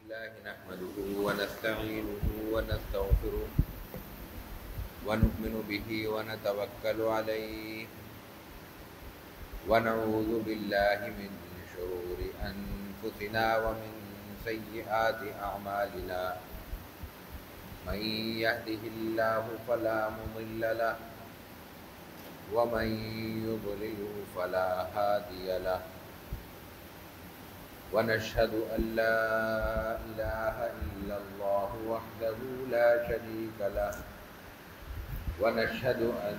لله نحمده ونستعينه ونستغفره ونؤمن به ونتوكل عليه ونعوذ بالله من شرور أنفسنا ومن سيئات أعمالنا من يهده الله فلا مضل له ومن يضلل فلا هادي له ونشهد أن لا إله إلا الله وحده لا شريك له ونشهد أن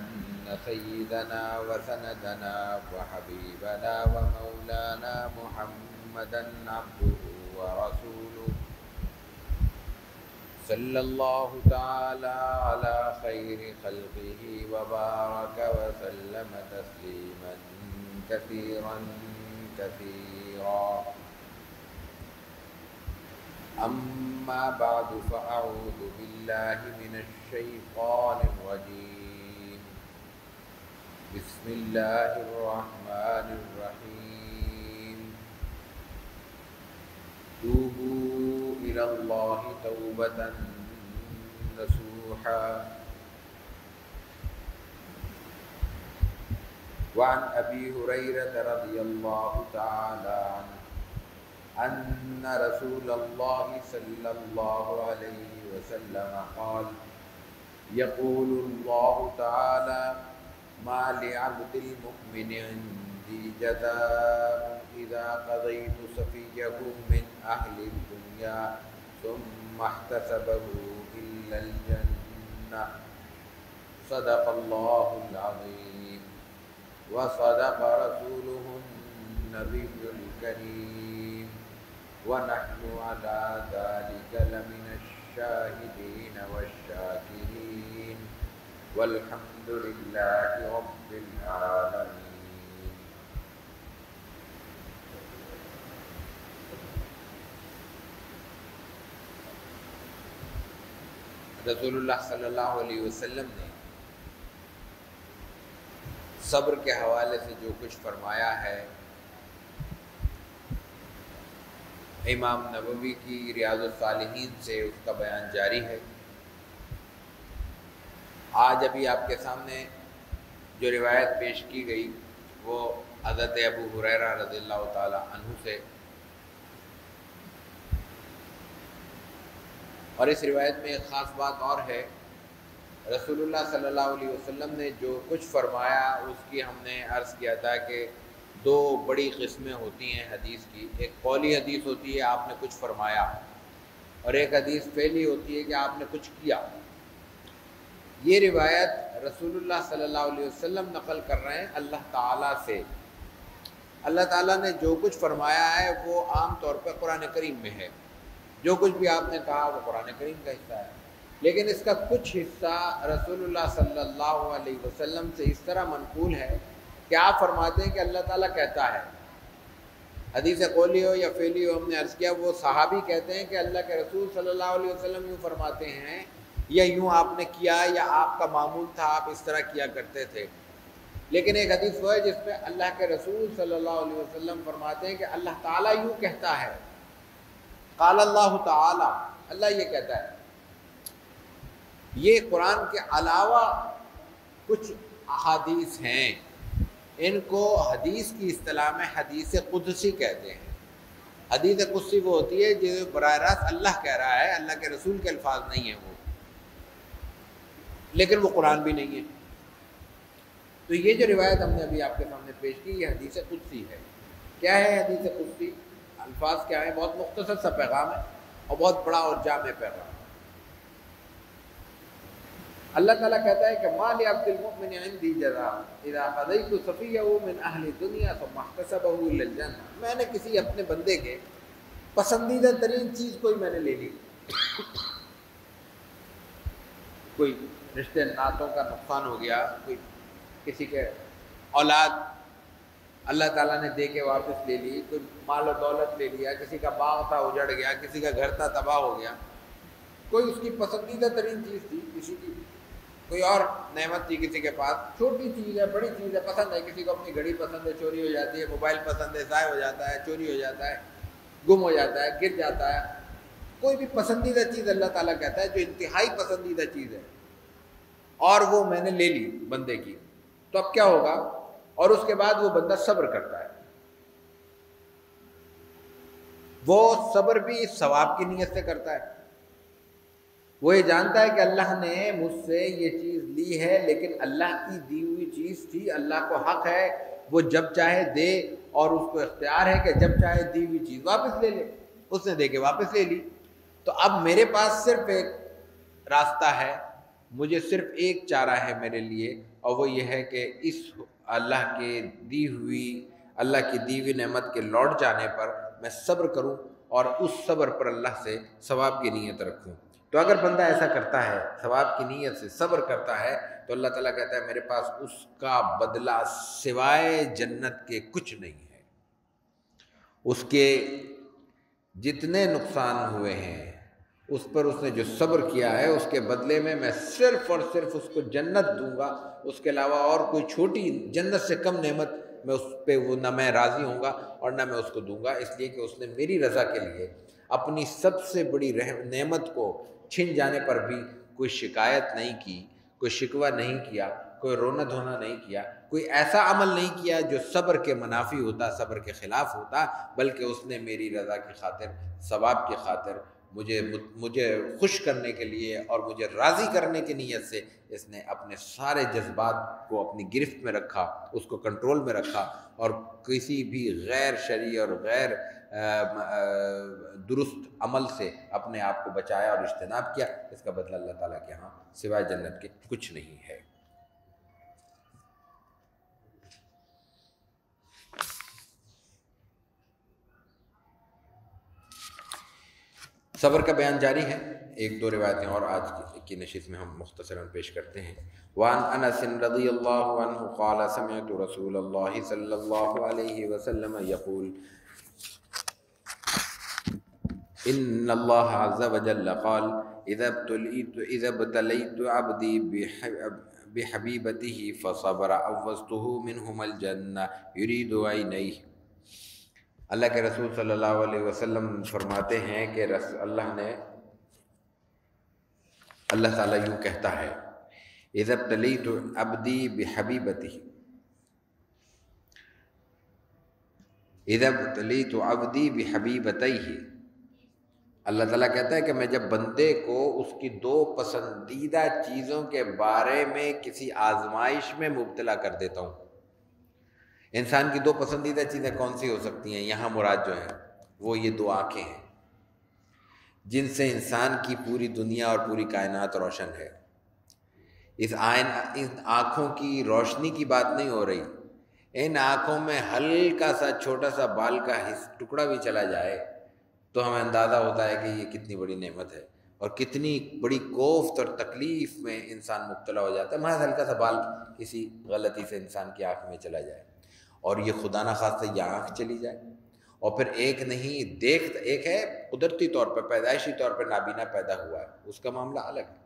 سيدنا وسندنا وحبيبنا ومولانا محمدا عبده ورسوله صلى الله تعالى على خير خلقه وبارك وسلم تسليما كثيرا كثيرا. أما بعد فأعوذ بالله من الشيطان الرجيم. بسم الله الرحمن الرحيم. توبوا إلى الله توبة نصوحا. وعن أبي هريرة رضي الله تعالى عنه أن رسول الله صلى الله عليه وسلم قال: يقول الله تعالى: ما لعبد المؤمن عندي جزاء إذا قضيت صفيه من أهل الدنيا ثم احتسبه إلا الجنة. صدق الله العظيم وصدق رسوله النبي الكريم ونحن على ذلك لمن الشاهدين والشاكرين والحمد لله رب العالمين. رسول اللہ صلی اللہ علیہ وسلم نے صبر کے حوالے سے جو کچھ فرمایا ہے، امام نووی کی ریاض الصالحین سے اس کا بیان جاری ہے۔ آج ابھی آپ کے سامنے جو روایت پیش کی گئی وہ حضرت ابو ہریرہ رضی اللہ تعالی عنہ سے، اور اس روایت میں ایک خاص بات اور ہے، رسول اللہ صلی اللہ علیہ وسلم نے جو کچھ فرمایا اس کی ہم نے عرض کیا تھا کہ دو بڑی قسمیں ہوتی ہیں حدیث کی۔ ایک قولی حدیث ہوتی ہے، آپ نے کچھ فرمایا، اور ایک حدیث فعلی ہوتی ہے کہ آپ نے کچھ کیا۔ یہ روایت رسول اللہ صلی اللہ علیہ وسلم نقل کر رہے ہیں اللہ تعالیٰ سے۔ اللہ تعالیٰ نے جو کچھ فرمایا ہے وہ عام طور پر قرآن کریم میں ہے، جو کچھ بھی آپ نے کہا وہ قرآن کریم کا حصہ ہے، لیکن اس کا کچھ حصہ رسول اللہ صلی اللہ علیہ وسلم سے اس طرح منقول ہے کہ آپ فرماتے ہیں کہ اللہ تعالیٰ کہتا ہے۔ حدیث قولی ہو یا فعلی ہو، ہم نے عرض کیا وہ صحابی کہتے ہیں کہ اللہ کے رسول صلی اللہ علیہ وسلم یوں فرماتے ہیں، یا یوں آپ نے کیا، یا آپ کا معمول تھا، آپ اس طرح کیا کرتے تھے۔ لیکن ایک حدیث وہ ہے جس میں اللہ کے رسول صلی اللہ علیہ وسلم فرماتے ہیں کہ اللہ تعالیٰ یوں کہتا ہے، قال اللہ تعالیٰ، اللہ یہ کہتا ہے۔ یہ قرآن کے علاوہ کچھ احادیث ہیں، ان کو حدیث کی اصطلاح میں حدیث قدسی کہتے ہیں۔ حدیث قدسی وہ ہوتی ہے جو براہ راست اللہ کہہ رہا ہے، اللہ کے رسول کے الفاظ نہیں ہیں وہ، لیکن وہ قرآن بھی نہیں ہے۔ تو یہ جو روایت ہم نے ابھی آپ کے سامنے پیش کی یہ حدیث قدسی ہے۔ کیا ہے حدیث قدسی؟ الفاظ کیا ہیں؟ بہت مختصر سا پیغام ہے اور بہت بڑا اور جامع پیغام۔ اللہ تعالیٰ کہتا ہے کہ ما لعبد المؤمن عندی جزاء اذا قضیت صفیہ من اہل الدنیا ثم احتسبہ الی الجنہ۔ میں نے کسی اپنے بندے کے پسندیدہ ترین چیز کوئی میں نے لے لی، کوئی رشتے ناتوں کا نقصان ہو گیا، کوئی کسی کے اولاد اللہ تعالیٰ نے دے کے واپس لے لی، کوئی مال و دولت لے لیا، کسی کا باغ تھا اجڑ گیا، کسی کا گھر تھا تباہ ہو گیا، کوئی اس کی پسندیدہ ترین چیز تھی، کسی کی کوئی اور نعمت تھی کسی کے پاس، چھوٹی چیز ہے بڑی چیز ہے، پسند ہے، کسی کو اپنی گھڑی پسند ہے چوری ہو جاتی ہے، موبائل پسند ہے ضائع ہو جاتا ہے، چوری ہو جاتا ہے، گم ہو جاتا ہے، گر جاتا ہے، کوئی بھی پسندیدہ چیز اللہ تعالیٰ کہتا ہے جو انتہائی پسندیدہ چیز ہے اور وہ میں نے لے لی بندے کی، تو اب کیا ہوگا؟ اور اس کے بعد وہ بندہ صبر کرتا ہے، وہ صبر بھی ثواب کی نیت سے کرتا ہے، وہ یہ جانتا ہے کہ اللہ نے مجھ سے یہ چیز لی ہے لیکن اللہ کی دی ہوئی چیز تھی، اللہ کو حق ہے وہ جب چاہے دے، اور اس کو اختیار ہے کہ جب چاہے دی ہوئی چیز واپس لے لے، اس نے دے کے واپس لے لی۔ تو اب میرے پاس صرف ایک راستہ ہے، مجھے صرف ایک چارہ ہے میرے لیے، اور وہ یہ ہے کہ اس اللہ کی دی ہوئی نعمت کے لوٹ جانے پر میں صبر کروں اور اس صبر پر اللہ سے ثواب کی نیت رکھوں۔ تو اگر بندہ ایسا کرتا ہے، ثواب کی نیت سے صبر کرتا ہے، تو اللہ تعالیٰ کہتا ہے میرے پاس اس کا بدلہ سوائے جنت کے کچھ نہیں ہے۔ اس کے جتنے نقصان ہوئے ہیں اس پر اس نے جو صبر کیا ہے، اس کے بدلے میں صرف اور صرف اس کو جنت دوں گا، اس کے علاوہ اور کوئی چھوٹی جنت سے کم نعمت میں اس پہ نہ میں راضی ہوں گا اور نہ میں اس کو دوں گا، اس لیے کہ اس نے میری رضا کے لیے اپنی سب سے بڑی نعمت کو چھن جانے پر بھی کوئی شکایت نہیں کی، کوئی شکوہ نہیں کیا، کوئی رونا دھونا نہیں کیا، کوئی ایسا عمل نہیں کیا جو صبر کے منافی ہوتا، صبر کے خلاف ہوتا، بلکہ اس نے میری رضا کی خاطر، ثواب کی خاطر، مجھے خوش کرنے کے لیے اور مجھے راضی کرنے کی نیت سے اس نے اپنے سارے جذبات کو اپنی گرفت میں رکھا، اس کو کنٹرول میں رکھا، اور کسی بھی غیر شرعی اور غیر درست عمل سے اپنے آپ کو بچایا اور اجتناب کیا۔ اس کا بدلہ اللہ تعالیٰ کے ہاں سوائے جنت کے کچھ نہیں ہے۔ صبر کا بیان جاری ہے، ایک دو روایتیں اور آج کی نشست میں ہم مختصراً پیش کرتے ہیں۔ وعن انس رضی اللہ عنہ قال سمعت رسول اللہ صلی اللہ علیہ وسلم یقول ان اللہ عز وجل قال اذا ابتلیت عبدی بحبیبته فصبر عوضته منہم الجنہ یرید عینیہ۔ اللہ کے رسول صلی اللہ علیہ وسلم فرماتے ہیں کہ اللہ تعالیٰ یوں کہتا ہے، اذا ابتلیت عبدی بحبیبتہ، اذا ابتلیت عبدی بحبیبتیہ، اللہ تعالیٰ کہتا ہے کہ میں جب بندے کو اس کی دو پسندیدہ چیزوں کے بارے میں کسی آزمائش میں مبتلا کر دیتا ہوں۔ انسان کی دو پسندیدہ چیزیں کون سی ہو سکتی ہیں؟ یہاں مراد جو ہیں وہ یہ دو آنکھیں ہیں جن سے انسان کی پوری دنیا اور پوری کائنات روشن ہے۔ اس آنکھوں کی روشنی کی بات نہیں ہو رہی، ان آنکھوں میں ہلکا سا چھوٹا سا بال کا ٹکڑا بھی چلا جائے تو ہمیں اندازہ ہوتا ہے کہ یہ کتنی بڑی نعمت ہے اور کتنی بڑی کوفت اور تکلیف میں انسان مبتلا ہو جاتا ہے، محض ہلکا سا بال کسی غلطی سے انسان کی آنکھ میں چلا جائے، اور یہ خدا نہ خواستہ یہ آنکھ چلی جائے، اور پھر ایک نہیں ایک ہے قدرتی طور پر پیدائشی طور پر نابینا پیدا ہوا ہے، اس کا معاملہ الگ ہے،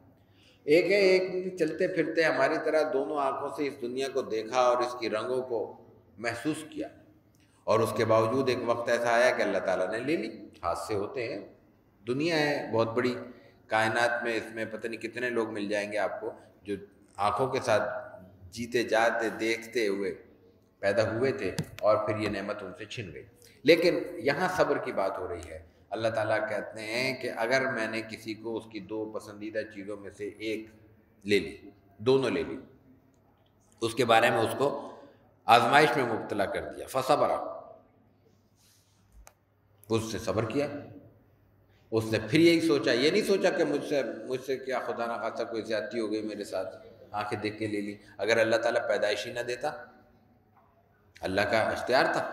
ایک چلتے پھرتے ہماری طرح دونوں آنکھوں سے اس دنیا کو دیکھا اور اس کی رنگوں کو محسوس کیا، اور اس کے باوجود ایک وقت ایسا آیا کہ اللہ تعالیٰ نے لے لی۔ حادثے ہوتے ہیں، دنیا ہے بہت بڑی، کائنات میں اس میں پتہ نہیں کتنے لوگ مل جائیں گے آپ کو جو آنکھوں کے ساتھ جیتے جاتے دیکھتے ہوئے پیدا ہوئے تھے اور پھر یہ نعمت ان سے چھن گئی۔ لیکن یہاں صبر کی بات ہو رہی ہے۔ اللہ تعالیٰ کہتے ہیں کہ اگر میں نے کسی کو اس کی دو پسندیدہ چیزوں میں سے ایک لے لی، دونوں لے لی، اس کے بارے میں اس کو آزمائش میں مبتلا کر دیا، فصبر، اس سے صبر کیا، اس نے پھر یہی سوچا، یہ نہیں سوچا کہ مجھ سے کیا خدا نہ خواستہ کوئی زیادتی ہو گئی میرے ساتھ، آنکھیں دیکھ کے لے لی۔ اگر اللہ تعالیٰ پیدائشی نہ دیتا، اللہ کا اختیار تھا،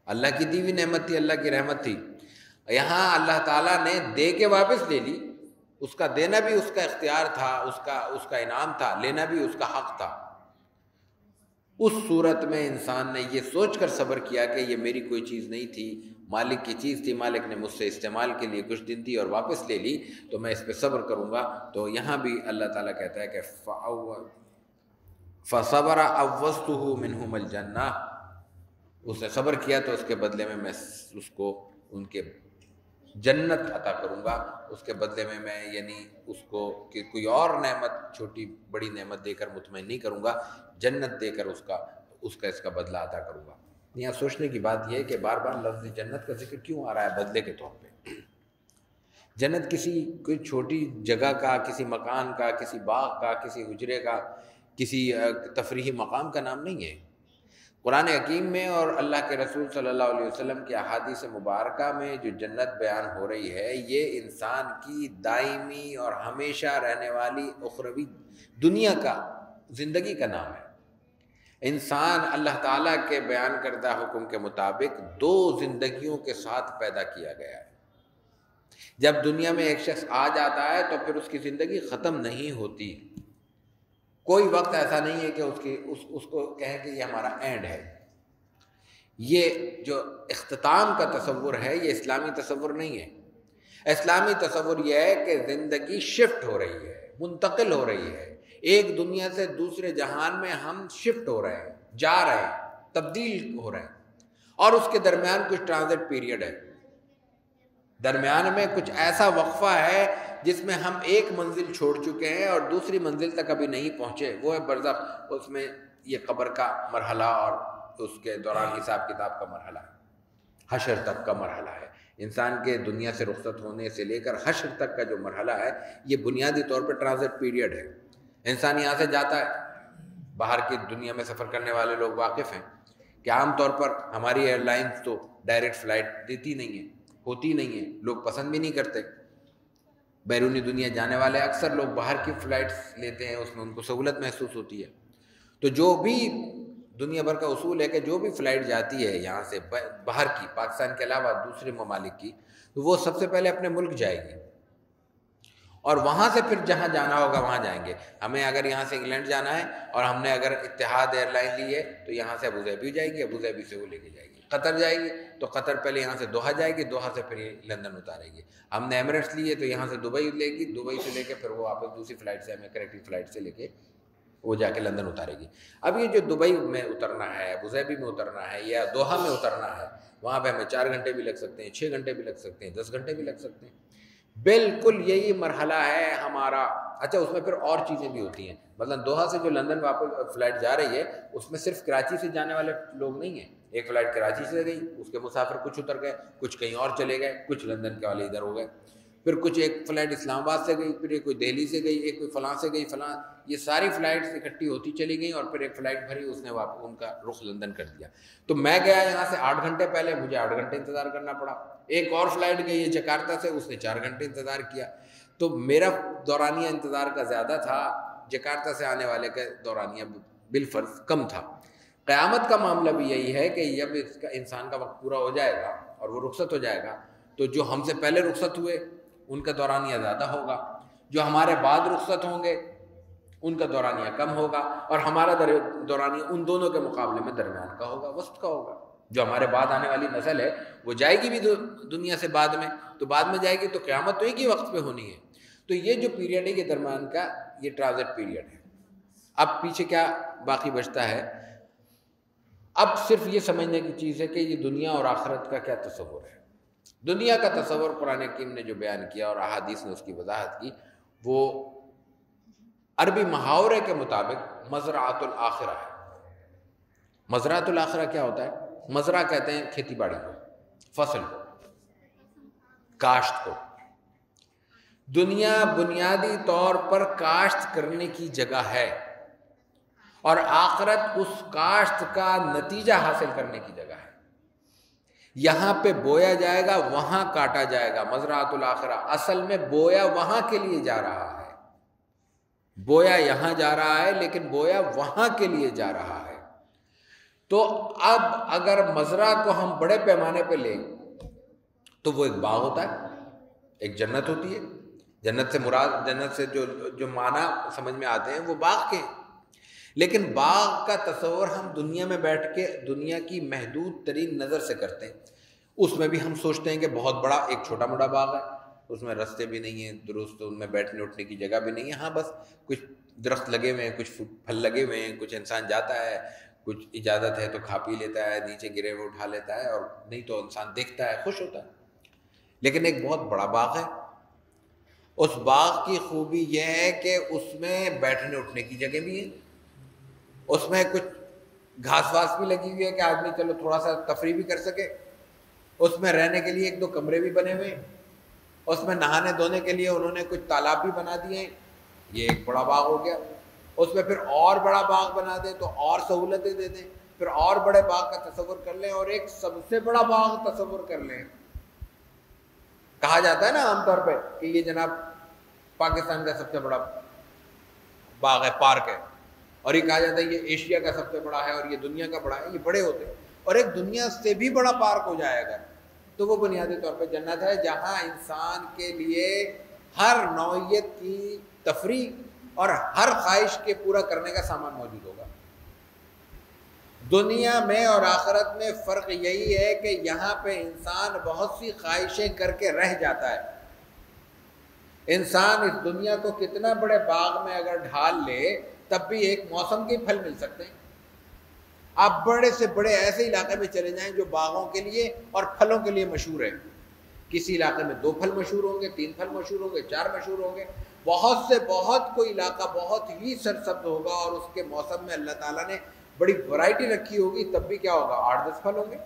اللہ کی دی ہوئی نعمت تھی، اللہ کی رحمت تھی، یہاں اللہ تعالیٰ نے دے کے واپس لے لی، اس کا دینا بھی اس کا اختیار تھا، اس کا انعام تھا، لینا بھی اس کا حق تھا۔ اس صورت میں انسان نے یہ سوچ کر صبر کیا کہ یہ میری کوئی چیز نہیں تھی، مالک کی چیز تھی، مالک نے مجھ سے استعمال کے لیے کچھ دن دی اور واپس لے لی، تو میں اس پہ صبر کروں گا۔ تو یہاں بھی اللہ تعالیٰ کہتا ہے کہ فَصَبَرَ عَوَّضْتُهُ مِنْهُمَ الْجَنَّةَ، اس نے صبر کیا تو اس کے بدلے میں اس کو ان کے جنت عطا کروں گا، اس کے بدلے میں یعنی اس کو کہ کوئی اور نعمت چھوٹی بڑی نعمت دے کر مطمئن نہیں کروں گا، جنت دے کر اس کا بدلہ عطا کروں گا۔ یہاں سوچنے کی بات یہ ہے کہ بار بار لفظ جنت کا ذکر کیوں آ رہا ہے بدلے کے طور پہ؟ جنت کوئی چھوٹی جگہ کا، کسی مکان کا، کسی باغ کا، کسی حجرے کا، کسی تفریحی مقام کا نام نہیں ہے۔ قرآن حکیم میں اور اللہ کے رسول صلی اللہ علیہ وسلم کی احادیث مبارکہ میں جو جنت بیان ہو رہی ہے، یہ انسان کی دائمی اور ہمیشہ رہنے والی اخروی دنیا کا، زندگی کا نام ہے۔ انسان اللہ تعالیٰ کے بیان کردہ حکم کے مطابق دو زندگیوں کے ساتھ پیدا کیا گیا ہے۔ جب دنیا میں ایک شخص آ جاتا ہے تو پھر اس کی زندگی ختم نہیں ہوتی۔ کوئی وقت ایسا نہیں ہے کہ اس کو کہیں کہ یہ ہمارا اینڈ ہے۔ یہ جو اختتام کا تصور ہے یہ اسلامی تصور نہیں ہے۔ اسلامی تصور یہ ہے کہ زندگی شفٹ ہو رہی ہے، منتقل ہو رہی ہے، ایک دنیا سے دوسرے جہان میں ہم شفٹ ہو رہے ہیں، جا رہے ہیں، تبدیل ہو رہے ہیں، اور اس کے درمیان کچھ ٹرانزٹ پیریڈ ہے، درمیان میں کچھ ایسا وقفہ ہے جس میں ہم ایک منزل چھوڑ چکے ہیں اور دوسری منزل تک ابھی نہیں پہنچے، وہ ہے برزخ۔ اس میں یہ قبر کا مرحلہ اور اس کے دوران حساب کتاب کا مرحلہ ہے، حشر تک کا مرحلہ ہے۔ انسان کے دنیا سے رخصت ہونے سے لے کر حشر تک کا جو مرحلہ ہے یہ بنیادی طور پہ ٹرانزٹ پیریڈ ہے۔ انسان یہاں سے جاتا ہے، باہر کی دنیا میں سفر کرنے والے لوگ واقف ہیں کہ عام طور پر ہماری ایئر لائنز تو ڈائریکٹ فلائٹ دیتی نہیں ہیں، ہوتی نہیں ہیں، لوگ پسند بھی نہیں کرتے۔ بیرونی دنیا جانے والے اکثر لوگ باہر کی فلائٹس لیتے ہیں، اس میں ان کو سہولت محسوس ہوتی ہے۔ تو جو بھی دنیا بھر کا اصول ہے کہ جو بھی فلائٹ جاتی ہے یہاں سے باہر کی، پاکستان کے علاوہ دوسرے ممالک کی، تو وہ سب سے پہلے اپنے ملک جائے گی اور وہاں سے پھر جہاں جانا ہوگا وہاں جائیں گے۔ ہمیں اگر یہاں سے انگلینڈ جانا ہے اور ہم نے اگر اتحاد ایئر لائن لی ہے تو یہاں سے ابوظہبی جائے گی، ابوظہبی سے وہ لے کے جائے گی قطر جائے گی، تو قطر پہلے یہاں سے دوحہ جائے گی، دوحہ سے پھر یہ لندن اتارے گی۔ ہم نے ایمریٹس لی ہے تو یہاں سے دبئی لے گی، دبئی سے لے کے پھر وہ واپس دوسری فلائٹ سے، ہمیں کریکٹنگ فلائٹ سے لے کے وہ جا کے لندن اتارے گی۔ اب یہ جو دبئی میں اترنا ہے، ابوظہبی میں اترنا ہے یا دوحہ میں اترنا ہے، وہاں پہ ہمیں 4 گھنٹے بھی لگ سکتے ہیں، 6 گھنٹے بھی لگ سکتے ہیں، 10 گھنٹے بھی لگ سکتے ہیں۔ بالکل یہی مرحلہ ہے ہمارا۔ اچھا، اس میں پھر اور چیزیں بھی ہوتی ہیں، مثلا دوحہ سے جو لندن واپس فلائٹ جا رہی ہے اس میں صرف کراچی سے جانے والے لوگ نہیں ہیں۔ ایک فلائٹ کراچی سے گئی، اس کے مسافر کچھ اتر گئے، کچھ کہیں اور چلے گئے، کچھ لندن کے والے ادھر ہو گئے، پھر کچھ ایک فلائٹ اسلام آباد سے گئی، پھر ایک کوئی دہلی سے گئی، ایک کوئی فلاں سے گئی، فلاں، یہ ساری فلائٹس اکٹھی ہوتی چلی گئیں اور پھر ایک فلائٹ بھری، اس نے ان کا رخ لندن کر دیا۔ تو میں گیا یہاں سے 8 گھنٹے پہلے، مجھے 8 گھنٹے انتظار کرنا پڑا۔ ایک اور فلائٹ گئی ہے جکارتہ سے، اس نے 4 گھنٹے انتظار کیا۔ تو میرا دورانیہ انتظار کا زیادہ تھا، جکارتہ سے آنے والے کا دورانیہ بالفرض کم تھا۔ قیامت کا معاملہ بھی یہی ہے کہ جب اس کا انسان کا وقت پورا ہو جائے گا اور وہ رخصت ہو جائے گا تو جو ہم سے پہلے رخصت ہوئے ان کا دورانیہ زیادہ ہوگا، جو ہمارے بعد رخصت ہوں گے ان کا دورانیہ کم ہوگا، اور ہمارا دورانیہ ان دونوں کے مقابلے میں درمیان کا ہوگا، وسط کا ہوگا۔ جو ہمارے بعد آنے والی نسل ہے وہ جائے گی بھی دنیا سے بعد میں، تو بعد میں جائے گی تو قیامت تو ایک ہی وقت پہ ہونی ہے۔ تو یہ جو پیریڈ ہے یہ درمیان کا، یہ ٹرانزٹ پیریڈ ہے۔ اب پیچھے کیا باقی بچتا ہے؟ اب صرف یہ سمجھنے کی چیز ہے کہ یہ دنیا اور آخرت کا کیا تصور ہے۔ دنیا کا تصور قرآن حکیم نے جو بیان کیا اور احادیث نے اس کی وضاحت کی، وہ عربی محاورے کے مطابق مزرعۃ الآخرہ ہے۔ مزرعۃ الآخرہ کیا ہوتا ہے؟ مزرعہ کہتے ہیں کھیتی باڑی کو، فصل کو، کاشت کو۔ دنیا بنیادی طور پر کاشت کرنے کی جگہ ہے اور آخرت اس کاشت کا نتیجہ حاصل کرنے کی جگہ ہے۔ یہاں پہ بویا جائے گا، وہاں کاٹا جائے گا۔ مزرعۃ الآخرہ اصل میں بویا وہاں کے لیے جا رہا ہے، بویا یہاں جا رہا ہے لیکن بویا وہاں کے لیے جا رہا ہے۔ تو اب اگر مزرعہ کو ہم بڑے پیمانے پہ لیں تو وہ ایک باغ ہوتا ہے، ایک جنت ہوتی ہے۔ جنت سے مراد، جنت سے جو معنی سمجھ میں آتے ہیں وہ باغ کے ہیں، لیکن باغ کا تصور ہم دنیا میں بیٹھ کے دنیا کی محدود ترین نظر سے کرتے ہیں۔ اس میں بھی ہم سوچتے ہیں کہ بہت بڑا ایک چھوٹا موٹا باغ ہے، اس میں رستے بھی نہیں ہیں درست، ان میں بیٹھنے اٹھنے کی جگہ بھی نہیں ہے، ہاں بس کچھ درخت لگے ہوئے ہیں، کچھ پھل لگے ہوئے ہیں، کچھ انسان جاتا ہے، کچھ اجازت ہے تو کھا پی لیتا ہے، نیچے گرے ہوئے اٹھا لیتا ہے، اور نہیں تو انسان دیکھتا ہے، خوش ہوتا ہے۔ لیکن ایک بہت بڑا باغ ہے، اس باغ کی خوبی یہ ہے کہ اس میں بیٹھنے اٹھنے کی جگہ بھی ہے، اس میں کچھ گھاس واس بھی لگی ہوئی ہے کہ آدمی چلو تھوڑا سا تفریح بھی کر سکے، اس میں رہنے کے لیے ایک دو کمرے بھی بنے ہوئے ہیں، اس میں نہانے دھونے کے لیے انہوں نے کچھ تالاب بھی بنا دیے ہیں، یہ ایک بڑا باغ ہو گیا۔ اس میں پھر اور بڑا باغ بنا دیں تو اور سہولتیں دے دیں، پھر اور بڑے باغ کا تصور کر لیں، اور ایک سب سے بڑا باغ تصور کر لیں۔ کہا جاتا ہے نا عام طور پہ کہ یہ جناب پاکستان کا سب سے بڑا باغ ہے، پارک ہے، اور یہ کہا جاتا ہے یہ ایشیا کا سب سے بڑا ہے اور یہ دنیا کا بڑا ہے، یہ بڑے ہوتے ہیں، اور ایک دنیا سے بھی بڑا پارک ہو جائے گا تو وہ بنیادی طور پہ جنت ہے، جہاں انسان کے لیے ہر نوعیت کی تفریح اور ہر خواہش کے پورا کرنے کا سامان موجود ہوگا۔ دنیا میں اور آخرت میں فرق یہی ہے کہ یہاں پہ انسان بہت سی خواہشیں کر کے رہ جاتا ہے۔ انسان اس دنیا کو کتنا بڑے باغ میں اگر ڈھال لے تب بھی ایک موسم کے پھل مل سکتے ہیں۔ آپ بڑے سے بڑے ایسے علاقے میں چلے جائیں جو باغوں کے لیے اور پھلوں کے لیے مشہور ہے، کسی علاقے میں 2 پھل مشہور ہوں گے، 3 پھل مشہور ہوں گے، 4 مشہور ہوں گے، بہت کوئی علاقہ بہت ہی سرسبز ہوگا اور اس کے موسم میں اللہ تعالیٰ نے بڑی ورائٹی رکھی ہوگی، تب بھی کیا ہوگا 8-10 پھل ہوں گے۔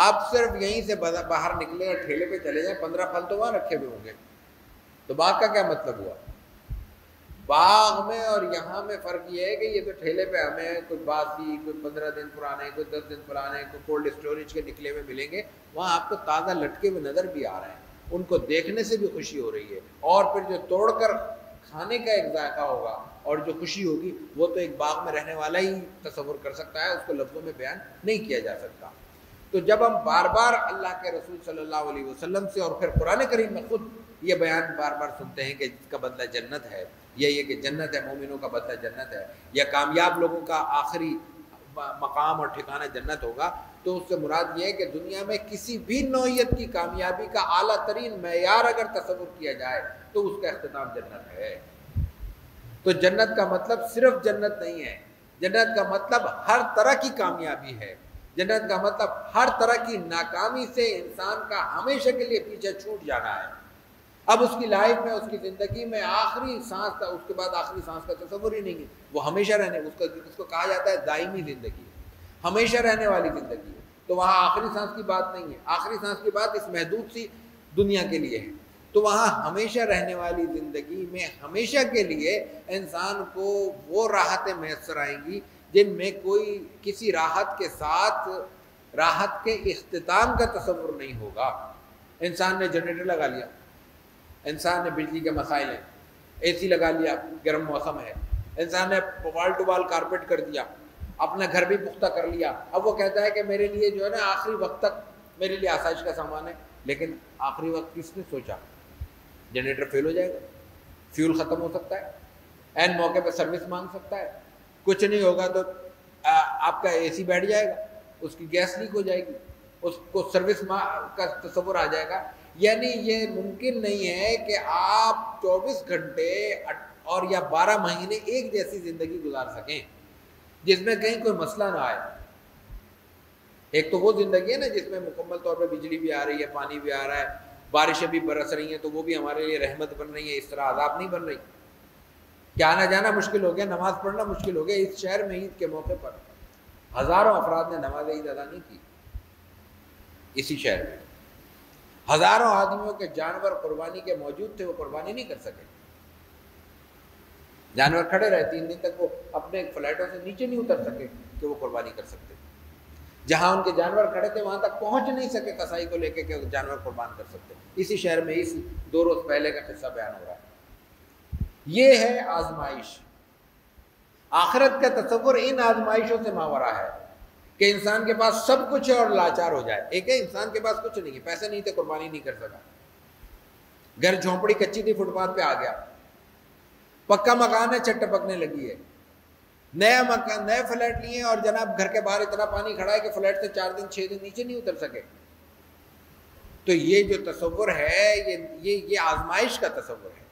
آپ صرف یہیں سے باہر نکلے اور ٹھیلے پہ چلے جائیں 15 پھل تو وہاں رکھے ہوئے ہوں گے۔ تو باغ کا کیا مطلب ہوا؟ باغ میں اور یہاں میں فرق یہ ہے کہ یہ تو ٹھیلے پہ ہمیں کوئی باسی، کوئی 15 دن پرانے، کوئی 10 دن پرانے، کوئی کولڈ اسٹوریج کے نکلے ہوئے ملیں گے، وہاں آپ کو تازہ لٹکے ہوئے نظر بھی آ رہے ہیں، ان کو دیکھنے سے بھی خوشی ہو رہی ہے، اور پھر جو توڑ کر کھانے کا ایک ذائقہ ہوگا اور جو خوشی ہوگی وہ تو ایک باغ میں رہنے والا ہی تصور کر سکتا ہے، اس کو لفظوں میں بیان نہیں کیا جا سکتا۔ تو جب ہم بار بار اللہ کے رسول صلی اللہ علیہ وسلم سے اور پھر قرآن کریم میں خود یہ بیان بار بار سنتے ہیں کہ جس کا بدلہ جنت ہے، یہ کہ جنت ہے، مومنوں کا بدلہ جنت ہے، یا کامیاب لوگوں کا آخری مقام اور ٹھکانہ جنت ہوگا، تو اس سے مراد یہ ہے کہ دنیا میں کسی بھی نوعیت کی کامیابی کا اعلیٰ ترین معیار اگر تصور کیا جائے تو اس کا اختتام جنت ہے۔ تو جنت کا مطلب صرف جنت نہیں ہے، جنت کا مطلب ہر طرح کی کامیابی ہے، جنت کا مطلب ہر طرح کی ناکامی سے انسان کا ہمیشہ کے لیے پیچھے چھوٹ جانا ہے۔ اب اس کی لائف میں، اس کی زندگی میں آخری سانس کا، اس کے بعد آخری سانس کا تصور ہی نہیں ہے، وہ ہمیشہ رہنے، اس کو کہا جاتا ہے دائمی زندگی، ہمیشہ رہنے والی زندگی ہے۔ تو وہاں آخری سانس کی بات نہیں ہے، آخری سانس کی بات اس محدود سی دنیا کے لیے ہے۔ تو وہاں ہمیشہ رہنے والی زندگی میں ہمیشہ کے لیے انسان کو وہ راحتیں میسر آئیں گی جن میں کوئی کسی راحت کے ساتھ راحت کے اختتام کا تصور نہیں ہوگا۔ انسان نے جنریٹر لگا لیا، انسان نے بجلی کے مسائل ہیں، اے سی لگا لیا، گرم موسم ہے، انسان نے وال ٹو وال کارپیٹ کر دیا، اپنا گھر بھی پختہ کر لیا، اب وہ کہتا ہے کہ میرے لیے جو ہے نا آخری وقت تک میرے لیے آسائش کا سامان ہے، لیکن آخری وقت کس نے سوچا؟ جنریٹر فیل ہو جائے گا، فیول ختم ہو سکتا ہے، عین موقع پہ سروس مانگ سکتا ہے، کچھ نہیں ہوگا تو آپ کا اے سی بیٹھ جائے گا، اس کی گیس لیک ہو جائے گی، اس کو سروس کا تصور آ جائے گا۔ یعنی یہ ممکن نہیں ہے کہ آپ 24 گھنٹے اور یا 12 مہینے ایک جیسی زندگی گزار سکیں جس میں کہیں کوئی مسئلہ نہ آئے۔ ایک تو وہ زندگی ہے نا جس میں مکمل طور پہ بجلی بھی آ رہی ہے، پانی بھی آ رہا ہے، بارشیں بھی برس رہی ہیں، تو وہ بھی ہمارے لیے رحمت بن رہی ہے، اس طرح عذاب نہیں بن رہی کہ آنا جانا مشکل ہو گیا، نماز پڑھنا مشکل ہو گیا۔ اس شہر میں عید کے موقع پر ہزاروں افراد نے نماز عید ادا نہیں کی، اسی شہر میں ہزاروں آدمیوں کے جانور قربانی کے موجود تھے، وہ قربانی نہیں کر سکے، جانور کھڑے رہے 3 دن تک، وہ اپنے فلائٹوں سے نیچے نہیں اتر سکے کہ وہ قربانی کر سکتے، جہاں ان کے جانور کھڑے تھے وہاں تک پہنچ نہیں سکے قصائی کو لے کے کہ جانور قربان کر سکتے۔ اسی شہر میں اس 2 روز پہلے کا قصہ بیان ہو رہا ہے۔ یہ ہے آزمائش۔ آخرت کا تصور ان آزمائشوں سے ماورا ہے کہ انسان کے پاس سب کچھ ہے اور لاچار ہو جائے۔ ایک ہے انسان کے پاس کچھ نہیں ہے، پیسے نہیں تھے، قربانی نہیں کر سکا، گھر جھونپڑی کچی تھی، فٹ پاتھ پہ آ گیا، پکا مکان ہے، چھت ٹپکنے لگی ہے، نیا مکان، نئے فلیٹ لیے اور جناب گھر کے باہر اتنا پانی کھڑا ہے کہ فلیٹ سے 4 دن 6 دن نیچے نہیں اتر سکے۔ تو یہ جو تصور ہے یہ آزمائش کا تصور ہے،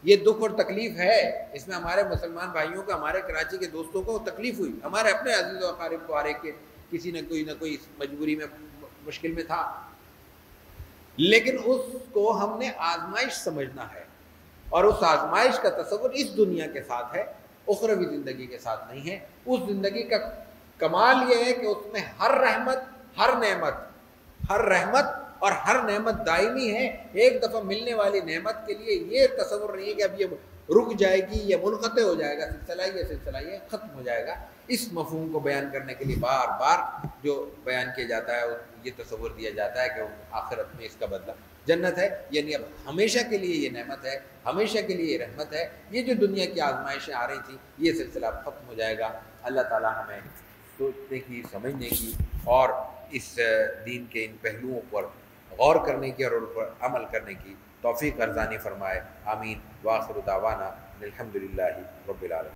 یہ دکھ اور تکلیف ہے۔ اس میں ہمارے مسلمان بھائیوں کو، ہمارے کراچی کے دوستوں کو تکلیف ہوئی، ہمارے اپنے عزیز و اقارب کو آ رہے کہ کسی نہ کوئی مجبوری میں مشکل میں تھا، لیکن اس کو ہم نے آزمائش سمجھنا ہے، اور اس آزمائش کا تصور اس دنیا کے ساتھ ہے، اخروی زندگی کے ساتھ نہیں ہے۔ اس زندگی کا کمال یہ ہے کہ اس میں ہر رحمت اور ہر نعمت دائمی ہے۔ ایک دفعہ ملنے والی نعمت کے لیے یہ تصور نہیں ہے کہ اب یہ رک جائے گی، یہ منقطع ہو جائے گا، سلسلہ یہ ختم ہو جائے گا۔ اس مفہوم کو بیان کرنے کے لیے بار بار جو بیان کیا جاتا ہے یہ تصور دیا جاتا ہے کہ آخرت میں اس کا بدلہ جنت ہے، یعنی اب ہمیشہ کے لیے یہ نعمت ہے، ہمیشہ کے لیے یہ رحمت ہے۔ یہ جو دنیا کی آزمائشیں آ رہی تھیں یہ سلسلہ ختم ہو جائے گا۔ اللہ تعالیٰ ہمیں سوچنے کی، سمجھنے کی اور اس دین کے ان پہلوؤں پر غور کرنے کی اور ان پر عمل کرنے کی توفیق ارزانی فرمائے۔ آمین۔ وآخر دعوانا الحمدللہ رب العالمین۔